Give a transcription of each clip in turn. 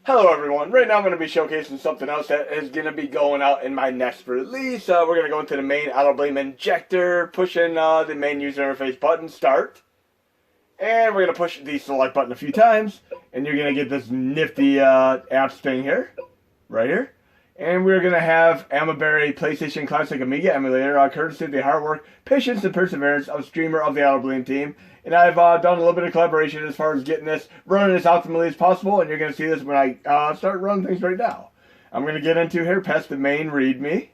Hello everyone, right now I'm going to be showcasing something else that is going to be going out in my next release. We're going to go into the main AutoBlame injector, pushing the main user interface button, start. And we're going to push the select button a few times, and you're going to get this nifty apps thing here, right here. And we're going to have Amiberry PlayStation Classic Amiga emulator, courtesy of the hard work, patience, and perseverance of streamer of the AutoBlame team. And I've done a little bit of collaboration as far as getting this, running as optimally as possible, and you're going to see this when I start running things right now. I'm going to get into here, past the main README.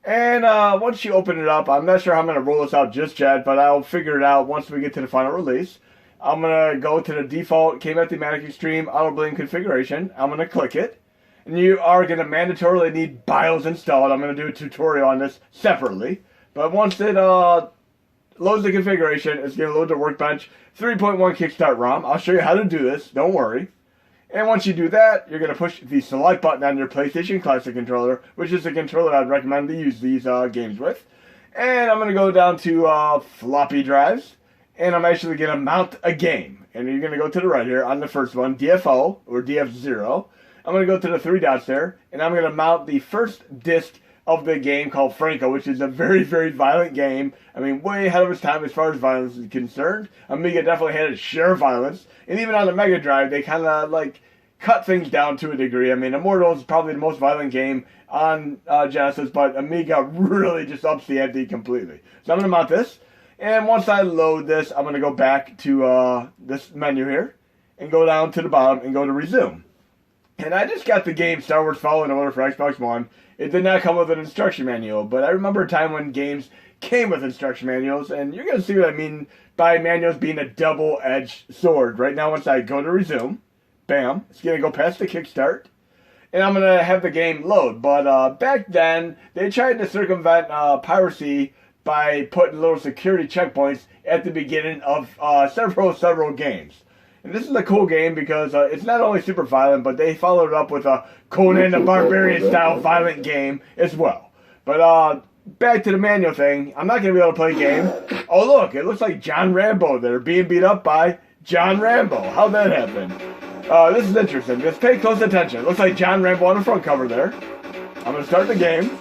And once you open it up, I'm not sure how I'm going to roll this out just yet, but I'll figure it out once we get to the final release. I'm going to go to the default K-Mathematic Xtreme AutoBlame configuration. I'm going to click it. And you are going to mandatorily need BIOS installed. I'm going to do a tutorial on this separately. But once it loads the configuration, it's going to load the Workbench 3.1 Kickstart ROM. I'll show you how to do this. Don't worry. And once you do that, you're going to push the select button on your PlayStation Classic controller, which is the controller I'd recommend to use these games with. And I'm going to go down to floppy drives. And I'm actually going to mount a game. And you're going to go to the right here on the first one, DFO, or DF0. I'm going to go to the three dots there, and I'm going to mount the first disc of the game called Franco, which is a very, very violent game. I mean, way ahead of its time as far as violence is concerned. Amiga definitely had its share of violence. And even on the Mega Drive, they kind of, like, cut things down to a degree. I mean, Immortal is probably the most violent game on Genesis, but Amiga really just ups the ante completely. So I'm going to mount this. And once I load this, I'm going to go back to this menu here and go down to the bottom and go to Resume. And I just got the game Star Wars Fallen Order for Xbox One. It did not come with an instruction manual, but I remember a time when games came with instruction manuals, and you're going to see what I mean by manuals being a double-edged sword. Right now, once I go to Resume, bam, it's going to go past the Kickstart, and I'm going to have the game load. But back then, they tried to circumvent piracy by putting little security checkpoints at the beginning of several games. And this is a cool game because it's not only super violent, but they followed it up with a Conan the Barbarian style violent game as well. But back to the manual thing, I'm not going to be able to play a game. Oh look, it looks like John Rambo there being beat up by John Rambo. How'd that happen? This is interesting. Just pay close attention. It looks like John Rambo on the front cover there. I'm going to start the game.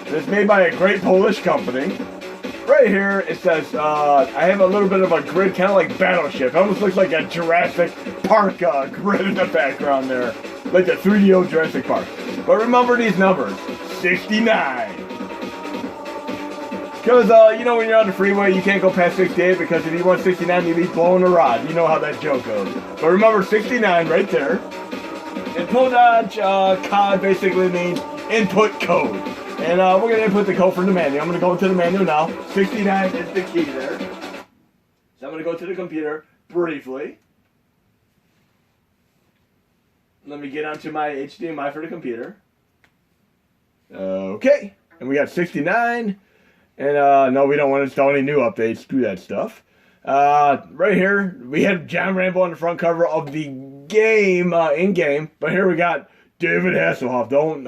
It's made by a great Polish company. Right here, it says, I have a little bit of a grid, kind of like Battleship. It almost looks like a Jurassic Park grid in the background there. Like the 3DO Jurassic Park. But remember these numbers. 69. Because, you know, when you're on the freeway, you can't go past 68 because if you want 69, you'd be blowing a rod. You know how that joke goes. But remember 69 right there. And Podaj cod basically means input code. And we're going to input the code from the manual. I'm going to go into the manual now. 69 is the key there. So I'm going to go to the computer briefly. Let me get onto my HDMI for the computer. Okay. And we got 69. And no, we don't want to install any new updates. Screw that stuff. Right here, we have John Rambo on the front cover of the game, in-game. But here we got David Hasselhoff. Don't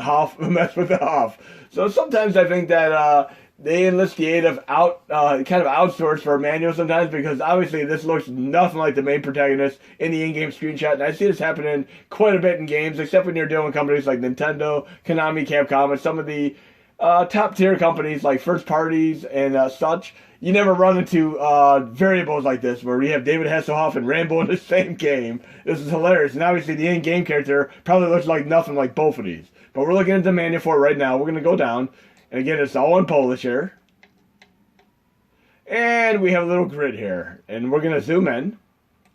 mess with the Hoff. So sometimes I think that they enlist the aid of kind of outsource for a manual sometimes, because obviously this looks nothing like the main protagonist in the in-game screenshot. And I see this happening quite a bit in games, except when you're dealing with companies like Nintendo, Konami, Capcom, and some of the top-tier companies like first parties and such. You never run into variables like this where we have David Hasselhoff and Rambo in the same game. This is hilarious. And obviously the in-game character probably looks like nothing like both of these. But we're looking at the manual for it right now. We're going to go down. And again, it's all in Polish here. And we have a little grid here. And we're going to zoom in.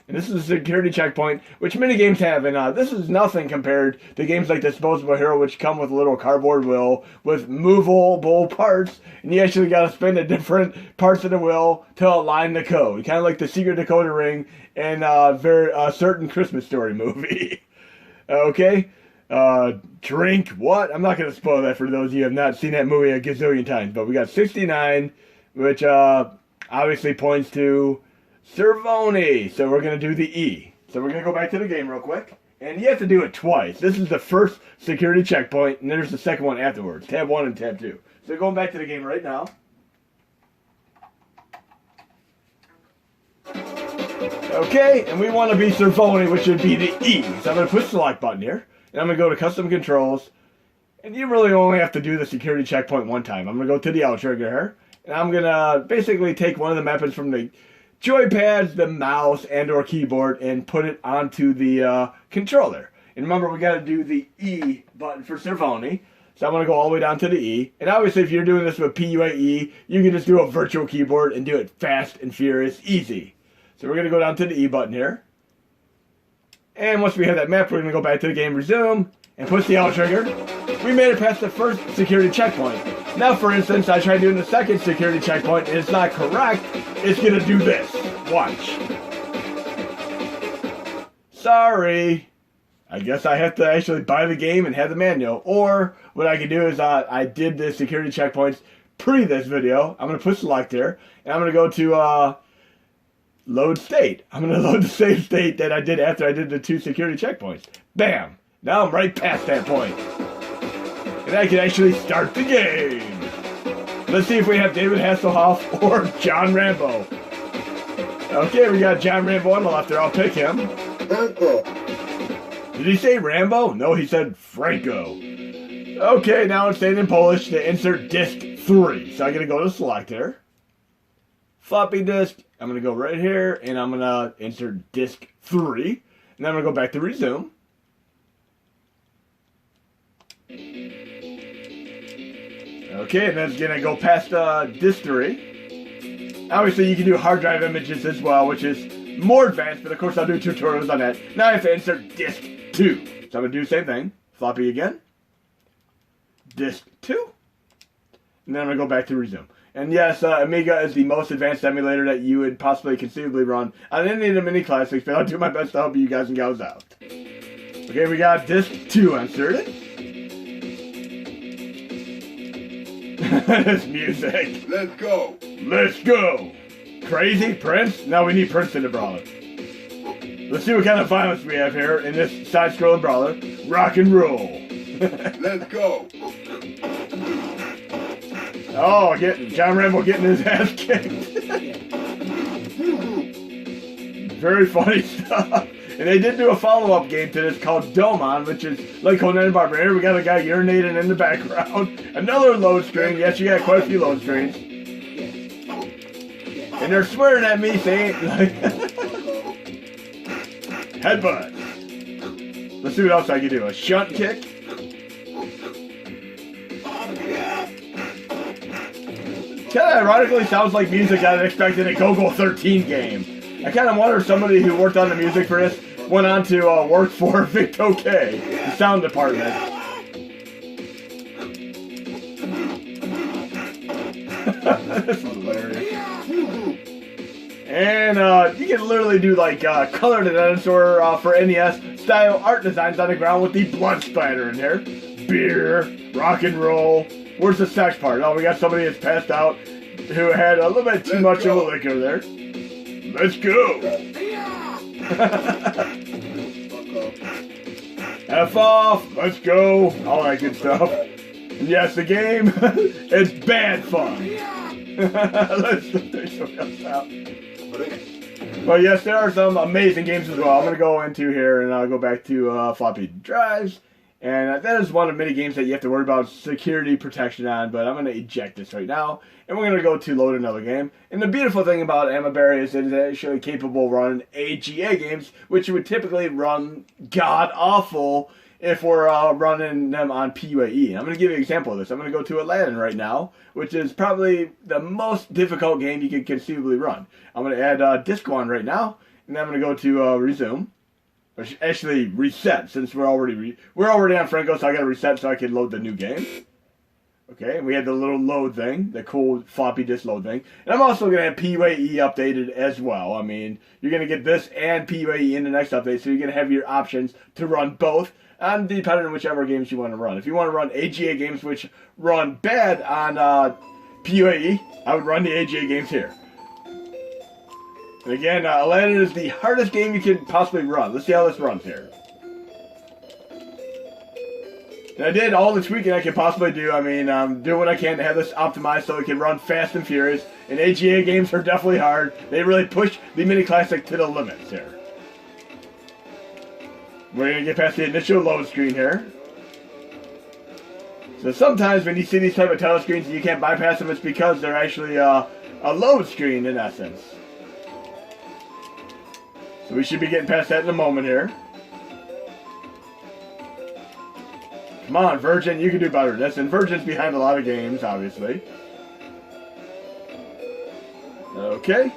And this is a security checkpoint, which many games have. And this is nothing compared to games like Disposable Hero, which come with a little cardboard wheel with movable parts. And you actually got to spin the different parts of the wheel to align the code. Kind of like the Secret Decoder Ring in a certain Christmas Story movie. Okay? Drink what? I'm not going to spoil that for those of you who have not seen that movie a gazillion times. But we got 69, which obviously points to Cervoni. So we're going to do the E. So we're going to go back to the game real quick. And you have to do it twice. This is the first security checkpoint, and there's the second one afterwards. Tab 1 and Tab 2. So going back to the game right now. Okay, and we want to be Cervoni, which would be the E. So I'm going to push the select button here, and I'm going to go to custom controls, and you really only have to do the security checkpoint one time. I'm going to go to the L trigger here, and I'm going to basically take one of the mappings from the joypads, the mouse, and or keyboard, and put it onto the controller. And remember, we got to do the E button for Cervoni. So I'm going to go all the way down to the E. And obviously, if you're doing this with PUAE, you can just do a virtual keyboard and do it fast and furious, easy. So we're going to go down to the E button here. And once we have that map, we're going to go back to the game, resume, and push the L trigger. We made it past the first security checkpoint. Now, for instance, I tried doing the second security checkpoint, and it's not correct. It's going to do this. Watch. Sorry. I guess I have to actually buy the game and have the manual. Or what I can do is I did the security checkpoints pre this video. I'm going to push select here, and I'm going to go to load state. I'm going to load the same state that I did after I did the 2 security checkpoints. Bam! Now I'm right past that point. And I can actually start the game. Let's see if we have David Hasselhoff or John Rambo. Okay, we got John Rambo on the left there. I'll pick him. Did he say Rambo? No, he said Franco. Okay, now I'm saying in Polish to insert disc 3. So I'm going to go to select here. Floppy disk. I'm going to go right here, and I'm going to insert disc 3. And then I'm going to go back to resume. Okay, and then it's going to go past disc 3. Obviously, you can do hard drive images as well, which is more advanced, but of course I'll do tutorials on that. Now I have to insert disc 2. So I'm going to do the same thing. Floppy again. Disc 2. And then I'm going to go back to resume. And yes, Amiga is the most advanced emulator that you would possibly conceivably run on any of the mini classics, but I'll do my best to help you guys and gals out. Okay, we got disc 2 inserted. This music. Let's go. Let's go. Crazy Prince? Now we need Prince in the brawler. Let's see what kind of violence we have here in this side-scrolling brawler. Rock and roll. Let's go. Oh, John Rambo getting his ass kicked. Very funny stuff. And they did do a follow-up game to this called Domon, which is like Conan the Barbarian. We got a guy urinating in the background. Another load screen. Yes, you got quite a few load screens. And they're swearing at me saying, like, headbutt. Let's see what else I can do. A shunt kick. Kind of ironically sounds like music I'd expect in a Go-Go 13 game. I kind of wonder if somebody who worked on the music for this went on to work for VicTOK, the sound department. This is hilarious. And you can literally do like color to dinosaur for NES style art designs on the ground with the blood splatter in there. Beer, rock and roll. Where's the sex part? Oh, we got somebody that's passed out who had a little bit too much of a liquor there. Let's go. F off. Let's go. All that good stuff. And yes, the game is bad fun. Let's take something else out. But yes, there are some amazing games as well. I'm going to go into here and I'll go back to floppy drives. And that is one of many games that you have to worry about security protection on, but I'm going to eject this right now, and we're going to go to load another game. And the beautiful thing about Amiberry is it is actually capable of running AGA games, which would typically run god-awful if we're running them on PUAE. I'm going to give you an example of this. I'm going to go to Aladdin right now, which is probably the most difficult game you could conceivably run. I'm going to add Disc 1 right now, and then I'm going to go to resume. Actually reset, since we're already on Franco, so I gotta reset so I can load the new game. Okay, and we had the little load thing, the cool floppy disk load thing. And I'm also gonna have PUAE updated as well. I mean, you're gonna get this and PUAE in the next update, so you're gonna have your options to run both, and depending on whichever games you want to run. If you want to run AGA games which run bad on PUAE, I would run the AGA games here. And again, Aladdin is the hardest game you can possibly run. Let's see how this runs here. And I did all the tweaking I could possibly do. I mean, doing what I can to have this optimized so it can run fast and furious. And AGA games are definitely hard. They really push the Mini Classic to the limits here. We're going to get past the initial load screen here. So sometimes when you see these type of title screens and you can't bypass them, it's because they're actually a load screen in essence. So we should be getting past that in a moment here. Come on, Virgin, you can do better than this. And Virgin's behind a lot of games, obviously. Okay.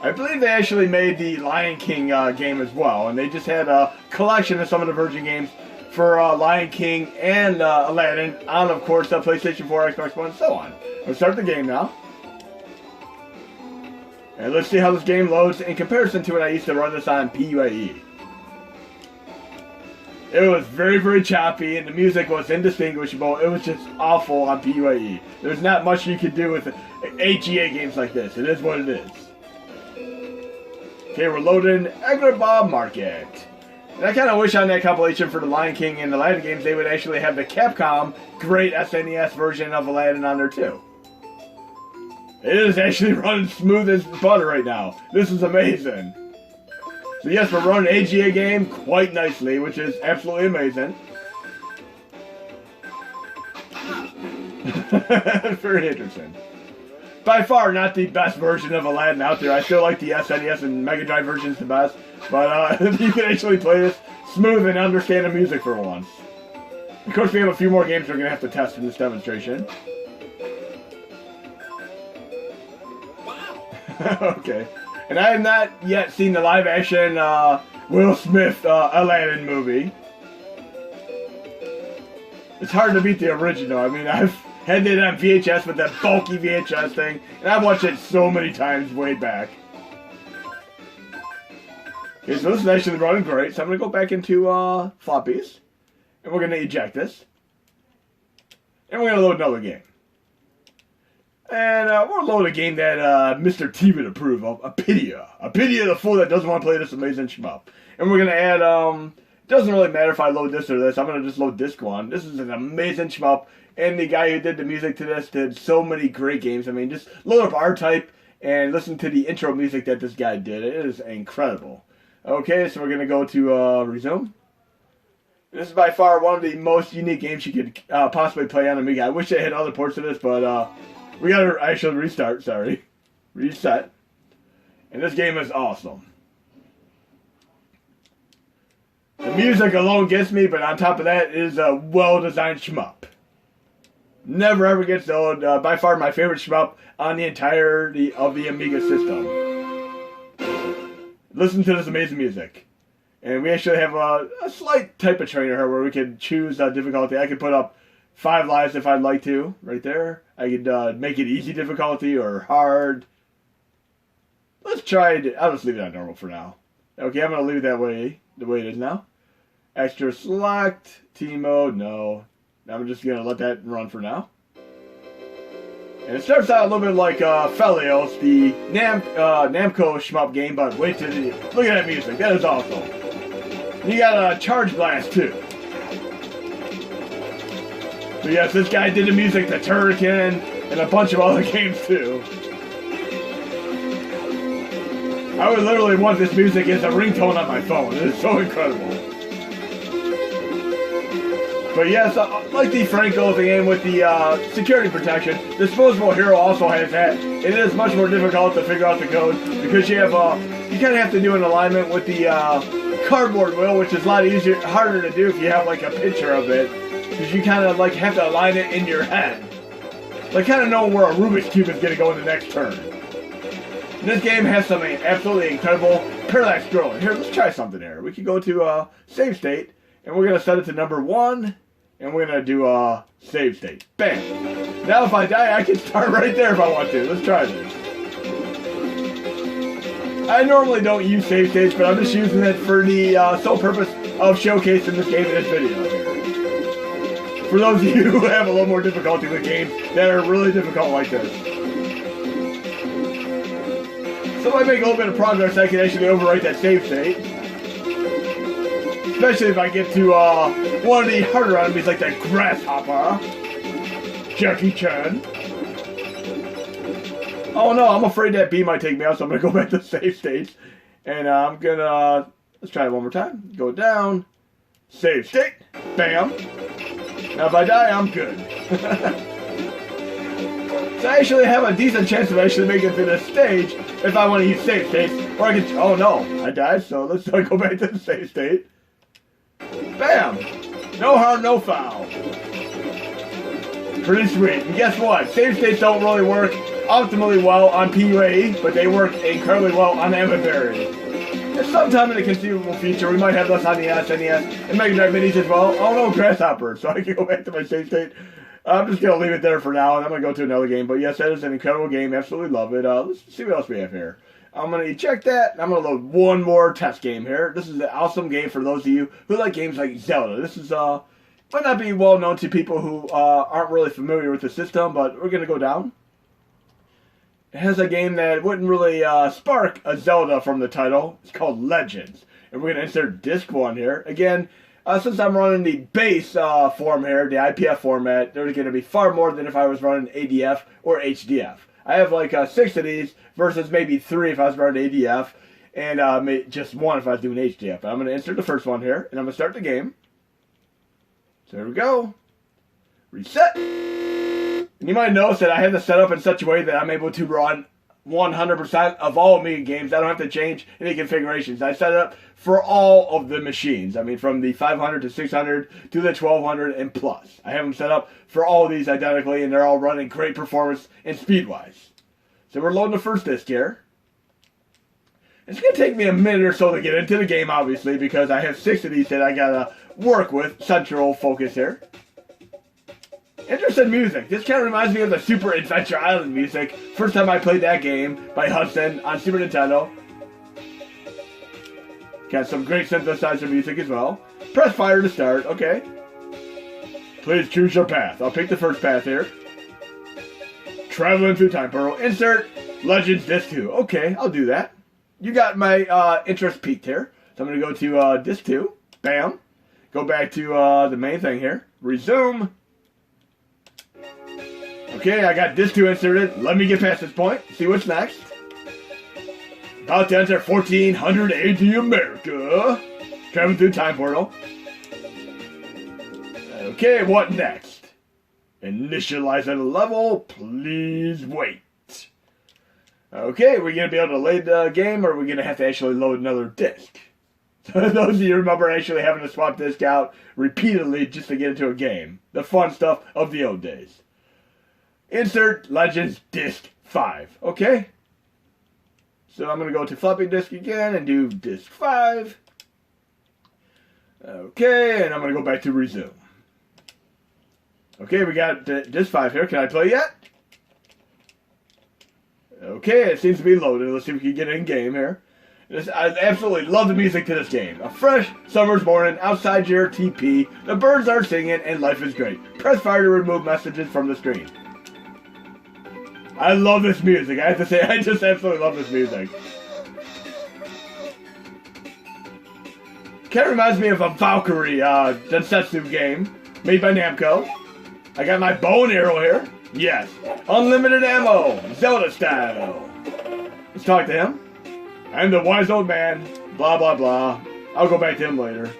I believe they actually made the Lion King game as well. And they just had a collection of some of the Virgin games for Lion King and Aladdin on, of course, PlayStation 4, Xbox One, and so on. Let's start the game now. And let's see how this game loads in comparison to when I used to run this on PUAE. It was very, very choppy, and the music was indistinguishable. It was just awful on PUAE. There's not much you can do with AGA games like this. It is what it is. Okay, we're loading Agrabah Market. And I kind of wish on that compilation for the Lion King and the Aladdin games, they would actually have the Capcom great SNES version of Aladdin on there too. It is actually running smooth as butter right now. This is amazing. So yes, we're running an AGA game quite nicely, which is absolutely amazing. Very interesting. By far not the best version of Aladdin out there. I still like the SNES and Mega Drive versions the best. But you can actually play this smooth and understand the music for once. Of course, we have a few more games we're going to have to test in this demonstration. Okay. And I have not yet seen the live-action Will Smith Aladdin movie. It's hard to beat the original. I mean, I've had it on VHS with that bulky VHS thing, and I've watched it so many times way back. Okay, so this is actually running great. So I'm going to go back into floppies, and we're going to eject this. And we're going to load another game. And we'll load a game that Mr. T would approve of, Apidia. Apidia, the fool that doesn't want to play this amazing shmup. And we're going to add, doesn't really matter if I load this or this, I'm going to just load Disc 1. This is an amazing shmup, and the guy who did the music to this did so many great games. I mean, just load up R-Type and listen to the intro music that this guy did. It is incredible. Okay, so we're going to go to resume. This is by far one of the most unique games you could possibly play on Amiga. I wish they had other ports of this, but we gotta actually restart, sorry. Reset. And this game is awesome. The music alone gets me, but on top of that, it is a well-designed shmup. Never ever gets old. By far my favorite shmup on the entirety of the Amiga system. Listen to this amazing music. And we actually have a slight type of trainer here where we can choose difficulty. I can put up 5 lives if I'd like to, right there. I could make it easy difficulty or hard. Let's try it. I'll just leave it on normal for now. Okay, I'm going to leave it that way, the way it is now. Extra select, T mode, no. I'm just going to let that run for now. And it starts out a little bit like Felios, the Namco shmup game, but wait till the... Look at that music, that is awesome. You got a Charge Blast too. So yes, this guy did the music to Turrican and a bunch of other games too. I would literally want this music as a ringtone on my phone. It is so incredible. But yes, like the Franco game with the security protection, Disposable Hero also has that. It is much more difficult to figure out the code because you have you kind of have to do an alignment with the cardboard wheel, which is a lot easier, harder to do if you have like a picture of it, because you kind of like have to align it in your head, like kind of know where a Rubik's Cube is going to go in the next turn. And this game has something absolutely incredible, parallax scrolling. Here, let's try something here. We can go to save state, and we're going to set it to number 1, and we're going to do save state. Bam! Now if I die, I can start right there if I want to. Let's try this. I normally don't use save states, but I'm just using it for the sole purpose of showcasing this game in this video here. For those of you who have a little more difficulty with games that are really difficult like this. So if I make a little bit of progress, I can actually overwrite that save state. Especially if I get to one of the harder enemies like that grasshopper. Jackie Chan. Oh no, I'm afraid that bee might take me out, so I'm gonna go back to save state. And I'm gonna, let's try it one more time. Go down, save state, bam. Now if I die, I'm good. So I actually have a decent chance of actually making it through this stage if I want to use save states. Or I can, oh no, I died, so let's go back to the save state. Bam! No harm, no foul. Pretty sweet. And guess what? Save states don't really work optimally well on PUAE, but they work incredibly well on Amiberry. And sometime in the conceivable future, we might have this on the SNES and Mega Drive Minis as well. Oh no, Grasshopper, so I can go back to my save state. I'm just going to leave it there for now, and I'm going to go to another game. But yes, that is an incredible game. Absolutely love it. Let's see what else we have here. I'm going to check that, and I'm going to load one more test game here. This is an awesome game for those of you who like games like Zelda. This is, might not be well known to people who aren't really familiar with the system, but we're going to go down. It has a game that wouldn't really spark a Zelda from the title. It's called Legends. And we're going to insert disc 1 here. Again, since I'm running the base form here, the IPF format, there's going to be far more than if I was running ADF or HDF. I have like 6 of these versus maybe 3 if I was running ADF, and just 1 if I was doing HDF. I'm going to insert the first one here, and I'm going to start the game. So here we go. Reset. And you might notice that I have this set up in such a way that I'm able to run 100% of all Amiga games. I don't have to change any configurations. I set it up for all of the machines. I mean, from the 500 to 600 to the 1200 and plus. I have them set up for all of these identically, and they're all running great performance and speed-wise. So we're loading the first disc here. It's going to take me a minute or so to get into the game, obviously, because I have 6 of these that I got to work with. Central focus here. Interesting music. This kind of reminds me of the Super Adventure Island music. First time I played that game by Hudson on Super Nintendo. Got some great synthesizer music as well. Press fire to start. Okay. Please choose your path. I'll pick the first path here. Traveling through time portal. Insert Legends Disc 2. Okay, I'll do that. You got my interest peaked here. So I'm going to go to Disc 2. Bam. Go back to the main thing here. Resume. Okay, I got Disc 2 inserted. Let me get past this point. See what's next. About to enter 1400 AD America. Traveling through time portal. Okay, what next? Initialize at a level. Please wait. Okay, we're going to be able to load the game, or we're going to have to actually load another disc. So those of you remember actually having to swap disc out repeatedly just to get into a game. The fun stuff of the old days. Insert Legends Disc 5. Okay. So I'm going to go to floppy disk again and do Disc 5. Okay, and I'm going to go back to resume. Okay, we got Disc 5 here. Can I play yet? Okay, it seems to be loaded. Let's see if we can get in game here. I absolutely love the music to this game. A fresh summer's morning, outside your TP, the birds are singing, and life is great. Press fire to remove messages from the screen. I love this music. I have to say, I just absolutely love this music. Kind of reminds me of a Valkyrie Densetsu game made by Namco. I got my bow and arrow here. Yes. Unlimited ammo. Zelda style. Let's talk to him. I'm the wise old man. Blah, blah, blah. I'll go back to him later.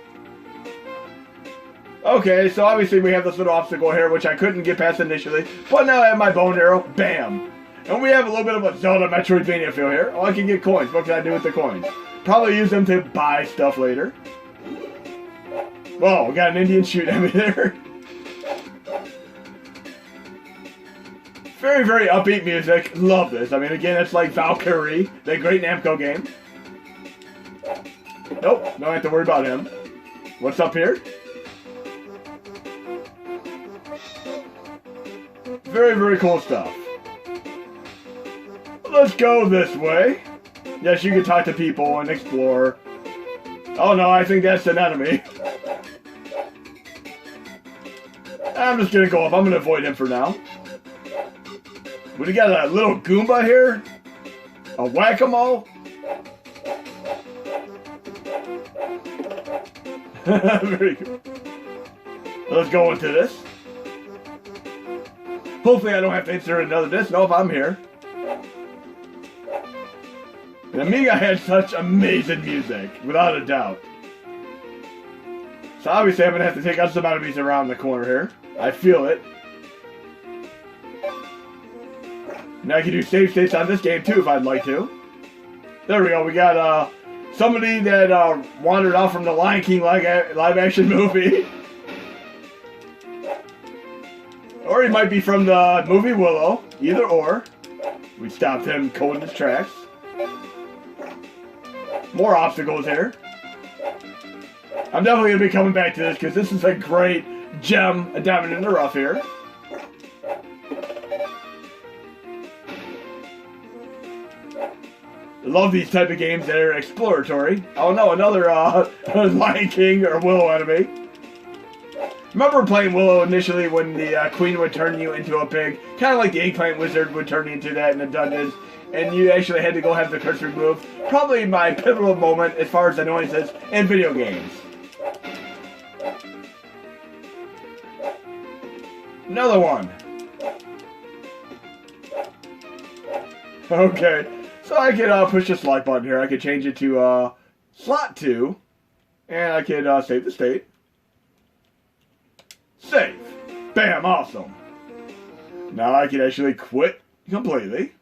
Okay, so obviously we have this little obstacle here, which I couldn't get past initially. But now I have my bow and arrow. Bam. And we have a little bit of a Zelda Metroidvania feel here. Oh, I can get coins. What can I do with the coins? Probably use them to buy stuff later. Whoa, we got an Indian shooting at me there. Very, very upbeat music. Love this. I mean, again, it's like Valkyrie, the great Namco game. Nope, don't have to worry about him. What's up here? Very, very cool stuff. Let's go this way. Yes, you can talk to people and explore. Oh no, I think that's an enemy. I'm just gonna go up. I'm gonna avoid him for now. We got a little Goomba here. A whack-a-mole. Very good. Let's go into this. Hopefully I don't have to insert another disc. Nope, I'm here. The Amiga had such amazing music, without a doubt. So obviously I'm going to have to take out some enemies around the corner here. I feel it. Now I can do save states on this game too if I'd like to. There we go, we got somebody that wandered off from the Lion King live action movie. Or he might be from the movie Willow, either or. We stopped him cold in his tracks. More obstacles here. I'm definitely going to be coming back to this because this is a great gem, a diamond in the rough here. I love these type of games that are exploratory. Oh no, another Lion King or Willow enemy. Remember playing Willow initially when the queen would turn you into a pig? Kind of like the eggplant wizard would turn you into that in the dungeons. And you actually had to go have the curse removed. Probably my pivotal moment as far as annoyances in video games. Another one. Okay. So I could push the select button here. I could change it to slot 2. And I could save the state. Save. Bam, awesome. Now I can actually quit completely.